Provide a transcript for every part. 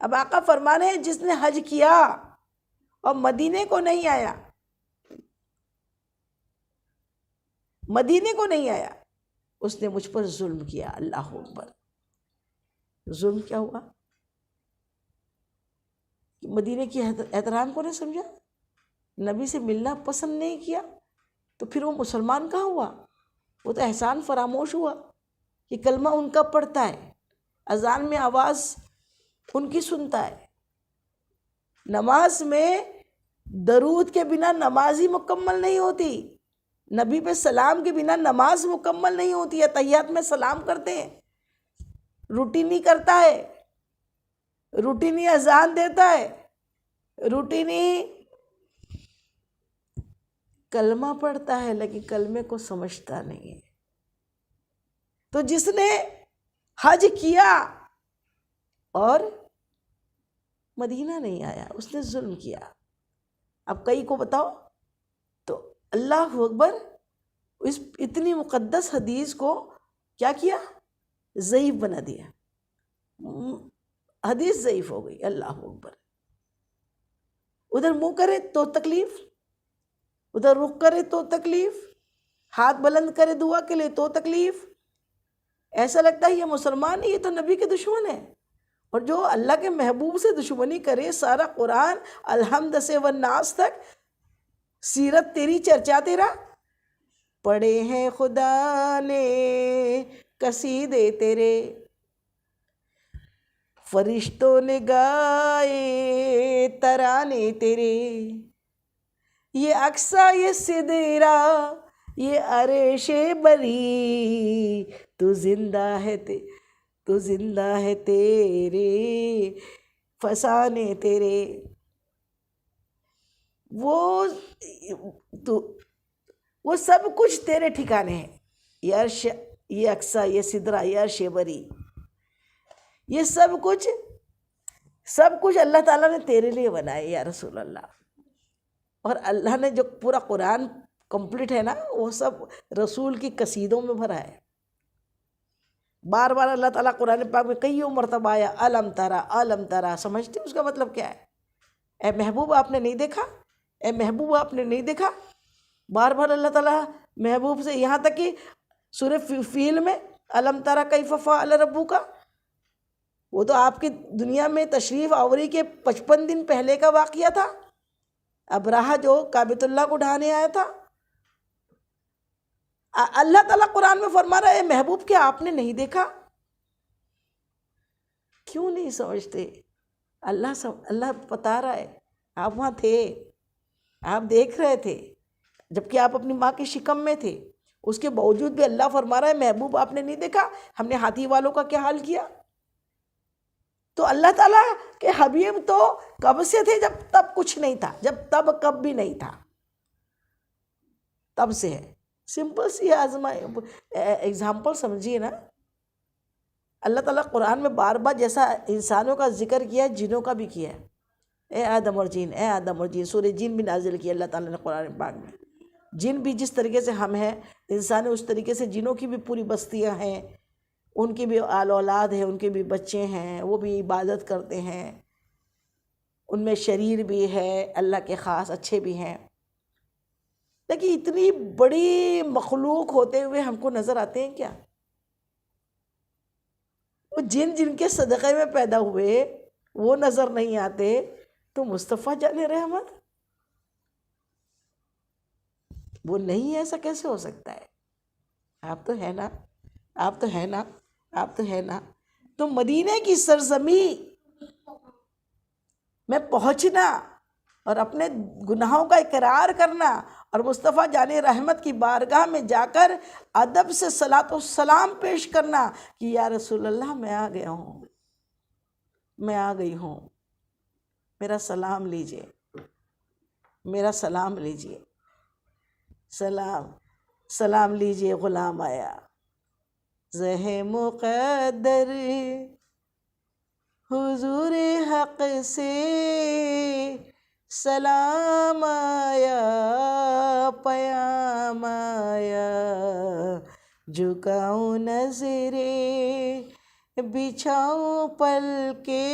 اب آقا فرما رہے ہیں جس نے حج کیا اور مدینے کو نہیں آیا، مدینے کو نہیں آیا، اس نے مجھ پر ظلم کیا۔ اللہ اکبر! ظلم کیا ہوا؟ مدینے کی احترام کو نہیں سمجھا، نبی سے ملنا پسند نہیں کیا، تو پھر وہ مسلمان کہاں ہوا؟ وہ تو احسان فراموش ہوا کہ کلمہ ان کا پڑھتا ہے، اذان میں آواز ان کی سنتا ہے، نماز میں درود کے بنا نماز ہی مکمل نہیں ہوتی، نبی پہ سلام کے بنا نماز مکمل نہیں ہوتی ہے۔ تحیات میں سلام کرتے ہیں، روٹینی کرتا ہے، روٹینی اذان دیتا ہے، روٹینی کلمہ پڑھتا ہے، لیکن کلمے کو سمجھتا نہیں ہے۔ تو جس نے حج کیا اور مدینہ نہیں آیا، اس نے ظلم کیا۔ اب کئی کو بتاؤ تو اللہ اکبر، اس اتنی مقدس حدیث کو کیا کیا؟ ضعیف بنا دیا، حدیث ضعیف ہو گئی۔ اللہ اکبر! ادھر منہ کرے تو تکلیف، ادھر رخ کرے تو تکلیف، ہاتھ بلند کرے دعا کے لیے تو تکلیف، ایسا لگتا ہے یہ مسلمان نہیں، یہ تو نبی کے دشمن ہے۔ اور جو اللہ کے محبوب سے دشمنی کرے، سارا قرآن الحمد سے والناس تک سیرت تیری، چرچا تیرا، پڑھے ہیں خدا نے قصیدے تیرے، فرشتوں نے گائے ترانے تیرے، یہ اقصا، یہ سدرا، یہ عرش بری، تو زندہ ہے تو زندہ ہے تیرے فسانے تیرے۔ وہ سب کچھ تیرے ٹھکانے ہیں، یہ عرش، یہ اقصا، یہ سدرا، یہ عرش بری، یہ سب کچھ اللہ تعالیٰ نے تیرے لیے بنائے یا رسول اللہ۔ اور اللہ نے جو پورا قرآن کمپلیٹ ہے نا، وہ سب رسول کی قصیدوں میں بھرا ہے۔ بار بار اللہ تعالیٰ قرآن پاک میں کئیوں مرتبہ آیا علم ترا، علم ترا، سمجھتے اس کا مطلب کیا ہے؟ اے محبوب آپ نے نہیں دیکھا، اے محبوب آپ نے نہیں دیکھا۔ بار بار اللہ تعالیٰ محبوب سے، یہاں تک کہ سورہ فیل میں علم ترا کیف فعل ربک، وہ تو آپ کی دنیا میں تشریف آوری کے 55 دن پہلے کا واقعہ تھا، ابرہہ جو کعبۃ اللہ کو ڈھانے آیا تھا۔ اللہ تعالیٰ قرآن میں فرما رہا ہے محبوب کیا آپ نے نہیں دیکھا؟ کیوں نہیں سمجھتے؟ اللہ بتا رہا ہے آپ وہاں تھے، آپ دیکھ رہے تھے، جبکہ آپ اپنی ماں کی شکم میں تھے، اس کے باوجود بھی اللہ فرما رہا ہے محبوب آپ نے نہیں دیکھا ہم نے ہاتھی والوں کا کیا حال کیا۔ تو اللہ تعالیٰ کے حبیب تو کب سے تھے؟ جب تب کچھ نہیں تھا، جب تب کب بھی نہیں تھا، تب سے ہے۔ سمپل سی ایگزامپل سمجھیے نا۔ اللہ تعالیٰ قرآن میں بار بار جیسا انسانوں کا ذکر کیا ہے، جنوں کا بھی کیا ہے۔ اے آدم اور جن، اے آدم اور جن، سورہ جن بھی نازل کی اللہ تعالیٰ نے قرآن پاک میں۔ جن بھی جس طریقے سے ہم ہیں انسان، اس طریقے سے جنوں کی بھی پوری بستیاں ہیں، ان کی بھی آل اولاد ہیں، ان کے بھی بچے ہیں، وہ بھی عبادت کرتے ہیں، ان میں شریر بھی ہے، اللہ کے خاص اچھے بھی ہیں۔ لیکن اتنی بڑی مخلوق ہوتے ہوئے ہم کو نظر آتے ہیں کیا؟ وہ جن کے صدقے میں پیدا ہوئے وہ نظر نہیں آتے، تو مصطفیٰ جان رحمت وہ نہیں ہے، ایسا کیسے ہو سکتا ہے؟ آپ تو ہے نا، آپ تو ہے نا، آپ تو ہے نا۔ تو مدینے کی سرزمی میں پہنچنا اور اپنے گناہوں کا اقرار کرنا اور مصطفیٰ جان رحمت کی بارگاہ میں جا کر ادب سے صلاۃ و سلام پیش کرنا کہ یا رسول اللہ میں آ گیا ہوں، میں آ گئی ہوں، میرا سلام لیجئے، میرا سلام لیجئے، سلام لیجئے غلام آیا، زہ مقدر حضور حق سے سلام آیا، پیام آیا، جھکاؤں نظریں بچھاؤں پل کے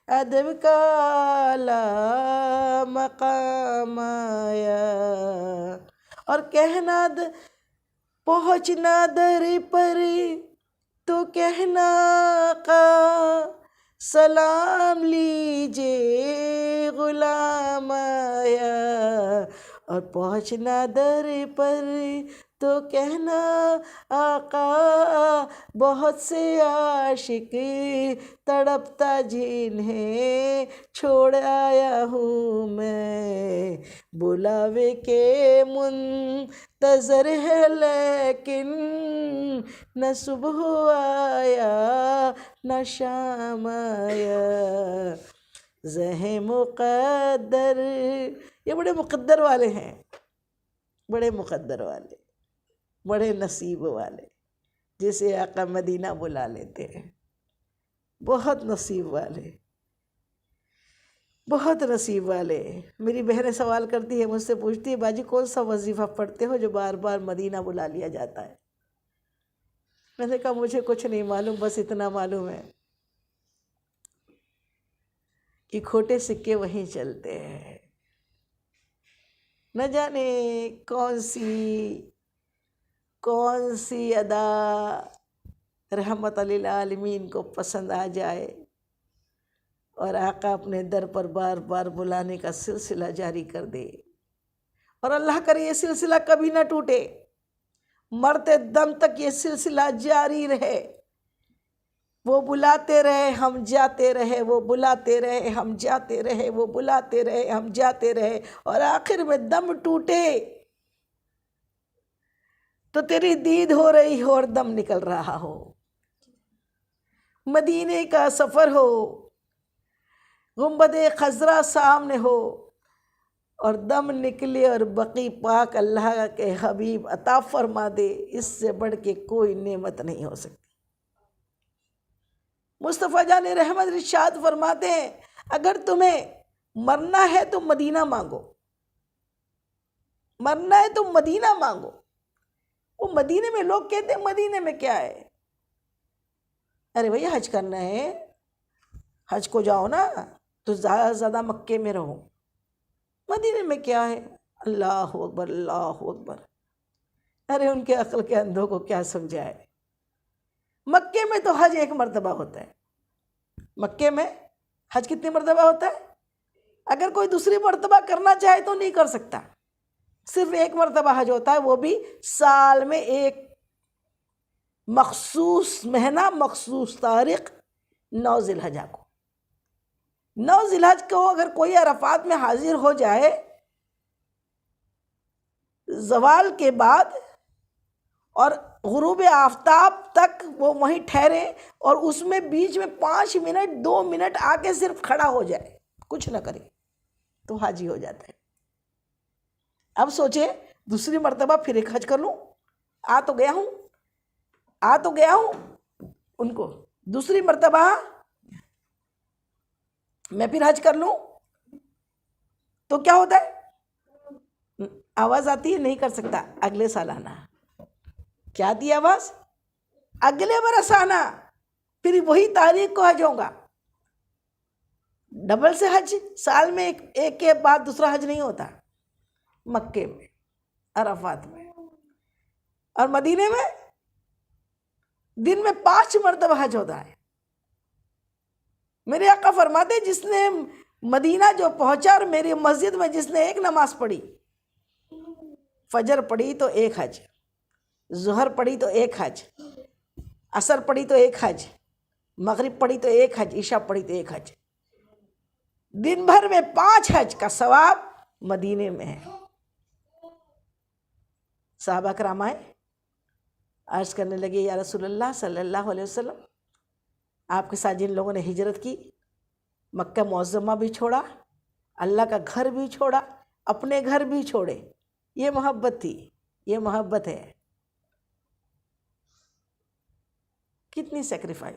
ادب کا اعلیٰ مقام آیا، اور کہنا پہنچنا در پر تو کہنا آقا سلام لیجے غلام آیا، اور پہنچنا در پر تو کہنا آقا بہت سے عاشق تڑپتا جنہیں چھوڑ آیا ہوں میں، بلاوے کے منتظر ہے لیکن نہ صبح آیا نہ شام آیا، زہیں مقدر، یہ بڑے مقدر والے ہیں، بڑے مقدر والے، بڑے نصیب والے، جسے آقا مدینہ بلا لیتے ہیں، بہت نصیب والے، بہت نصیب والے۔ میری بہنیں سوال کرتی ہے، مجھ سے پوچھتی ہے باجی کون سا وظیفہ پڑھتے ہو جو بار بار مدینہ بلا لیا جاتا ہے؟ میں نے کہا مجھے کچھ نہیں معلوم، بس اتنا معلوم ہے کہ کھوٹے سکے وہیں چلتے ہیں، نہ جانے کون سی ادا رحمت للعالمین کو پسند آ جائے اور آقا اپنے در پر بار بار بلانے کا سلسلہ جاری کر دے، اور اللہ کرے یہ سلسلہ کبھی نہ ٹوٹے، مرتے دم تک یہ سلسلہ جاری رہے، وہ بلاتے رہے ہم جاتے رہے، وہ بلاتے رہے ہم جاتے رہے، وہ بلاتے رہے ہم جاتے رہے، اور آخر میں دم ٹوٹے تو تیری دید ہو رہی ہو اور دم نکل رہا ہو، مدینے کا سفر ہو، گنبد خضرا سامنے ہو اور دم نکلے اور بقی پاک اللہ کے حبیب عطا فرما دے، اس سے بڑھ کے کوئی نعمت نہیں ہو سکتی۔ مصطفیٰ جان رحمت ارشاد فرماتے ہیں اگر تمہیں مرنا ہے تو مدینہ مانگو، مرنا ہے تو مدینہ مانگو۔ وہ مدینے میں لوگ کہتے ہیں مدینے میں کیا ہے؟ ارے بھئی حج کرنا ہے، حج کو جاؤ نا تو زیادہ سے زیادہ مکے میں رہو، مدینے میں کیا ہے؟ اللہ اکبر اللہ اکبر۔ ارے ان کے عقل کے اندھوں کو کیا سمجھائے، مکے میں تو حج ایک مرتبہ ہوتا ہے، مکے میں حج کتنی مرتبہ ہوتا ہے؟ اگر کوئی دوسری مرتبہ کرنا چاہے تو نہیں کر سکتا، صرف ایک مرتبہ حج ہوتا ہے، وہ بھی سال میں ایک مخصوص مہینہ مخصوص تاریخ 9 ذی الحجہ کو، 9 ذی الحج کو اگر کوئی عرفات میں حاضر ہو جائے زوال کے بعد اور غروب آفتاب تک وہ وہیں ٹھہرے اور اس میں بیچ میں 5 منٹ 2 منٹ آگے صرف کھڑا ہو جائے، کچھ نہ کرے، تو حاجی ہو جاتا ہے۔ اب سوچے دوسری مرتبہ پھر ایک حج کر لوں، آ تو گیا ہوں ان کو دوسری مرتبہ میں پھر حج کر لوں تو کیا ہوتا ہے؟ آواز آتی ہے نہیں کر سکتا، اگلے سال آنا۔ کیا دی آواز؟ اگلے برس آنا، پھر وہی تاریخ کو حج ہوگا۔ ڈبل سے حج، سال میں ایک کے بعد دوسرا حج نہیں ہوتا، مکے میں عرفات میں، اور مدینے میں دن میں 5 مرتبہ حج ہوتا ہے۔ میرے آقا فرماتے جس نے مدینہ جو پہنچا اور میری مسجد میں جس نے ایک نماز پڑھی، فجر پڑھی تو ایک حج، ظہر پڑھی تو ایک حج، عصر پڑھی تو ایک حج، مغرب پڑھی تو ایک حج، عشاء پڑھی تو ایک حج، دن بھر میں 5 حج کا ثواب مدینے میں ہے۔ صحابہ کرام آئے، عرض کرنے لگے یا رسول اللہ صلی اللہ علیہ وسلم، آپ کے ساتھ جن لوگوں نے ہجرت کی، مکہ معظمہ بھی چھوڑا، اللہ کا گھر بھی چھوڑا، اپنے گھر بھی چھوڑے، یہ محبت تھی، یہ محبت ہے۔ کتنی سیکریفائس،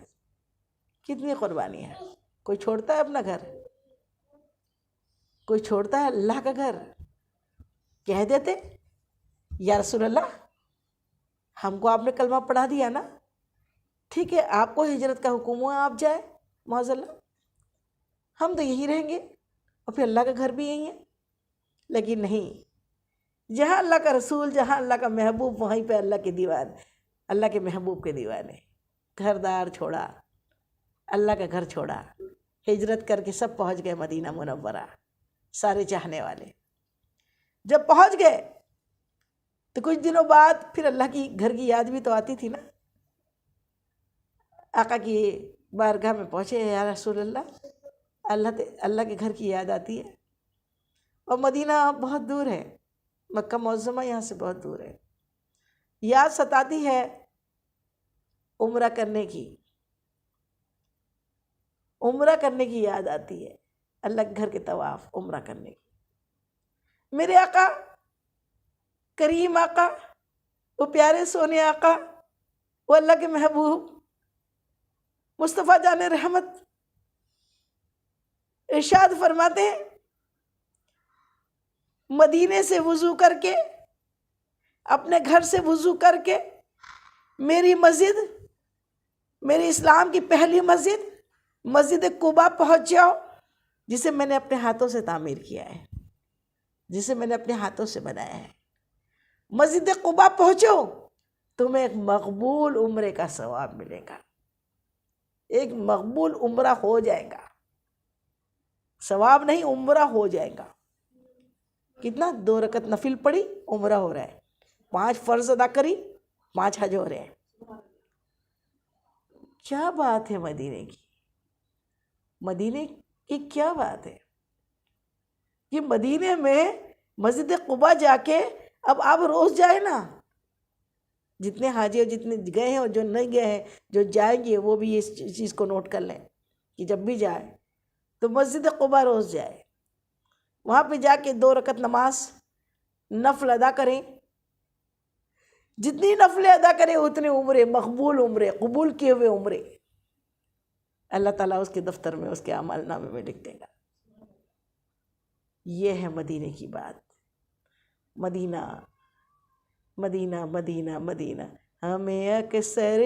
کتنی قربانی ہے۔ کوئی چھوڑتا ہے اپنا گھر؟ کوئی چھوڑتا ہے اللہ کا گھر؟ کہہ دیتے یا رسول اللہ ہم کو آپ نے کلمہ پڑھا دیا نا، ٹھیک ہے آپ کو ہجرت کا حکم ہوا، آپ جائے معاذ اللہ، ہم تو یہیں رہیں گے اور پھر اللہ کا گھر بھی یہیں ہے. لیکن نہیں، جہاں اللہ کا رسول، جہاں اللہ کا محبوب، وہیں پہ اللہ کے دیوانے، اللہ کے محبوب کے دیوانے. گھر دار چھوڑا، اللہ کا گھر چھوڑا، ہجرت کر کے سب پہنچ گئے مدینہ منورہ، سارے چاہنے والے. جب پہنچ گئے تو کچھ دنوں بعد پھر اللہ کی گھر کی یاد بھی تو آتی تھی نا. آقا کی بارگاہ میں پہنچے، یا رسول اللہ، اللہ کے گھر کی یاد آتی ہے. اور مدینہ بہت دور ہے، مکہ معظمہ یہاں سے بہت دور ہے. یاد ستاتی ہے عمرہ کرنے کی، عمرہ کرنے کی یاد آتی ہے، اللہ کے گھر کے طواف عمرہ کرنے کی. میرے آقا، کریم آقا، وہ پیارے سونے آقا، وہ اللہ کے محبوب مصطفیٰ جان رحمت ارشاد فرماتے ہیں، مدینے سے وضو کر کے، اپنے گھر سے وضو کر کے میری مسجد، میری اسلام کی پہلی مسجد، مسجد قباء پہنچ جاؤ، جسے میں نے اپنے ہاتھوں سے تعمیر کیا ہے، جسے میں نے اپنے ہاتھوں سے بنایا ہے. مسجد قباء پہنچو، تمہیں ایک مقبول عمرے کا ثواب ملے گا، ایک مقبول عمرہ ہو جائے گا. ثواب نہیں، عمرہ ہو جائے گا. کتنا؟ 2 رکعت نفل پڑھی، عمرہ ہو رہا ہے. 5 فرض ادا کری، 5 حج ہو رہے ہیں. کیا بات ہے مدینے کی، مدینے کی کیا بات ہے. یہ مدینے میں مسجد قباء جا کے، اب آپ روز جائیں نا، جتنے حاجی اور جتنے گئے ہیں اور جو نہیں گئے ہیں، جو جائیں گے وہ بھی اس چیز کو نوٹ کر لیں کہ جب بھی جائے تو مسجد قباء روز جائے. وہاں پہ جا کے 2 رکعت نماز نفل ادا کریں. جتنی نفلیں ادا کریں اتنے عمرے، مقبول عمرے، قبول کیے ہوئے عمرے اللہ تعالیٰ اس کے دفتر میں، اس کے اعمال نامے میں لکھ دے گا. یہ ہے مدینے کی بات. مدینہ مدینہ مدینہ مدینہ، ہمیں اکثر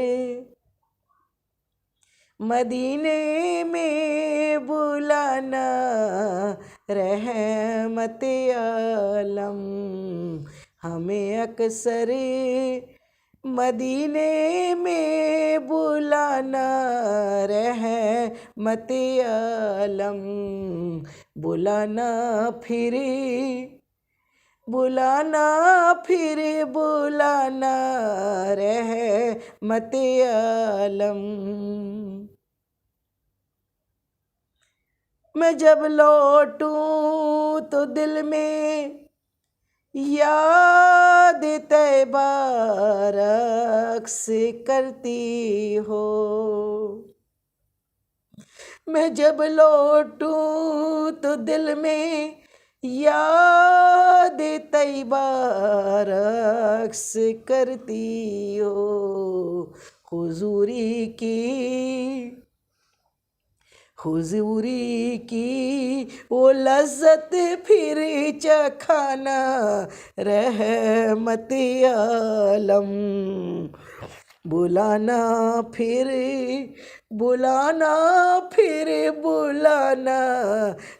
مدینے میں بلانا، رحمت عالم. ہمیں اکثر مدینے میں بلانا، رحمت عالم. بلانا پھر بلانا پھر بلانا، رحمت عالم. میں جب لوٹوں تو دل میں یاد طیبہ رقص کرتی ہو. میں جب لوٹوں تو دل میں یاد طیبہ رقص کرتی ہو. حضوری کی وہ لذت پھر چکھانا، رحمت عالم. بلانا پھر بلانا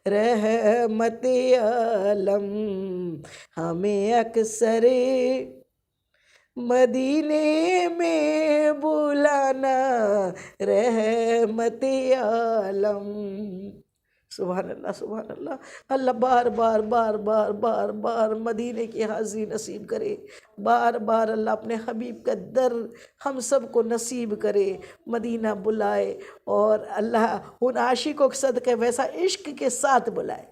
رحمت عالم. ہمیں اکثر مدینے میں بلانا، رحمت عالم. سبحان اللہ، سبحان اللہ. اللہ بار بار بار بار بار بار مدینے کی حاضری نصیب کرے. بار بار اللہ اپنے حبیب کا در ہم سب کو نصیب کرے، مدینہ بلائے، اور اللہ ان عاشقوں کے صدقے ویسا عشق کے ساتھ بلائے.